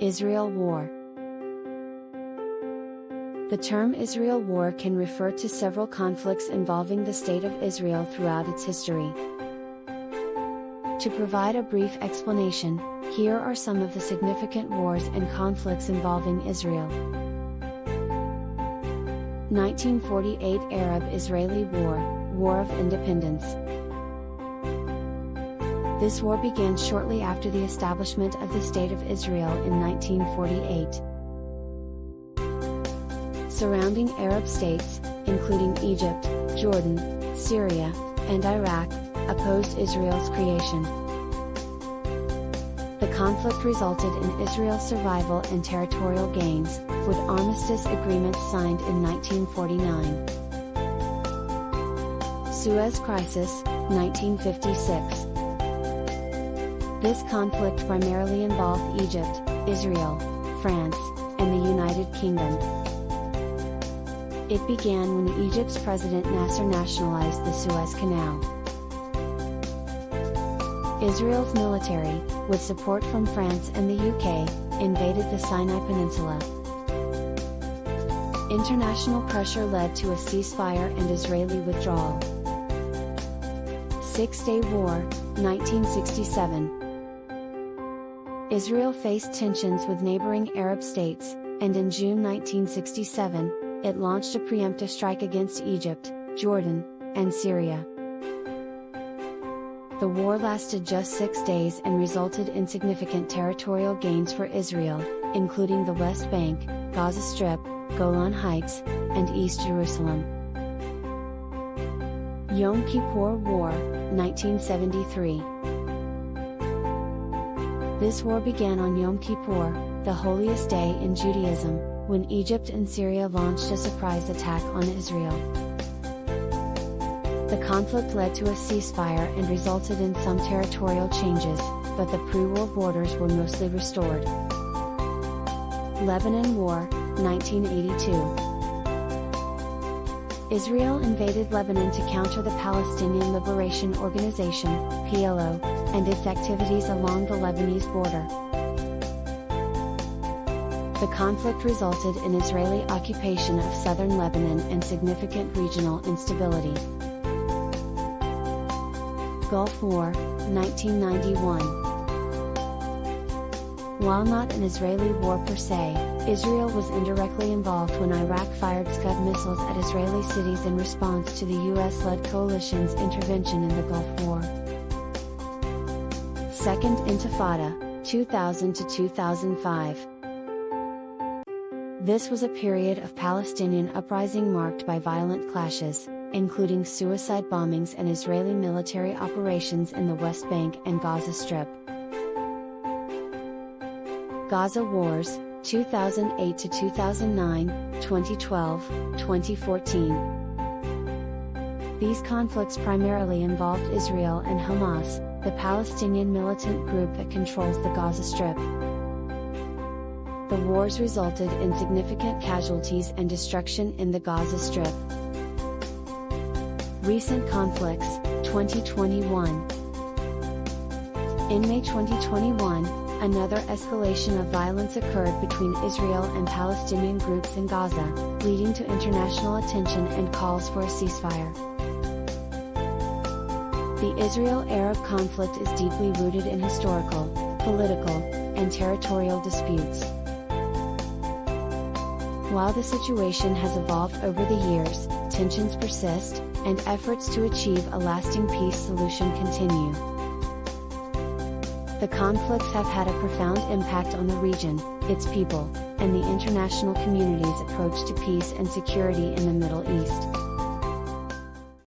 Israel War. The term Israel War can refer to several conflicts involving the State of Israel throughout its history. To provide a brief explanation, here are some of the significant wars and conflicts involving Israel. 1948 Arab-Israeli War, War of Independence. This war began shortly after the establishment of the State of Israel in 1948. Surrounding Arab states, including Egypt, Jordan, Syria, and Iraq, opposed Israel's creation. The conflict resulted in Israel's survival and territorial gains, with armistice agreements signed in 1949. Suez Crisis, 1956. This conflict primarily involved Egypt, Israel, France, and the United Kingdom. It began when Egypt's President Nasser nationalized the Suez Canal. Israel's military, with support from France and the UK, invaded the Sinai Peninsula. International pressure led to a ceasefire and Israeli withdrawal. Six-Day War, 1967. Israel faced tensions with neighboring Arab states, and in June 1967, it launched a preemptive strike against Egypt, Jordan, and Syria. The war lasted just 6 days and resulted in significant territorial gains for Israel, including the West Bank, Gaza Strip, Golan Heights, and East Jerusalem. Yom Kippur War, 1973. This war began on Yom Kippur, the holiest day in Judaism, when Egypt and Syria launched a surprise attack on Israel. The conflict led to a ceasefire and resulted in some territorial changes, but the pre-war borders were mostly restored. Lebanon War, 1982. Israel invaded Lebanon to counter the Palestinian Liberation Organization, PLO, and its activities along the Lebanese border. The conflict resulted in Israeli occupation of southern Lebanon and significant regional instability. Gulf War, 1991. While not an Israeli war per se, Israel was indirectly involved when Iraq fired Scud missiles at Israeli cities in response to the US-led coalition's intervention in the Gulf War. Second Intifada, 2000 to 2005. This was a period of Palestinian uprising marked by violent clashes, including suicide bombings and Israeli military operations in the West Bank and Gaza Strip. Gaza Wars, 2008 to 2009, 2012, 2014. These conflicts primarily involved Israel and Hamas, the Palestinian militant group that controls the Gaza Strip. The wars resulted in significant casualties and destruction in the Gaza Strip. Recent conflicts, 2021. In May 2021, another escalation of violence occurred between Israel and Palestinian groups in Gaza, leading to international attention and calls for a ceasefire. The Israel-Arab conflict is deeply rooted in historical, political, and territorial disputes. While the situation has evolved over the years, tensions persist, and efforts to achieve a lasting peace solution continue. The conflicts have had a profound impact on the region, its people, and the international community's approach to peace and security in the Middle East.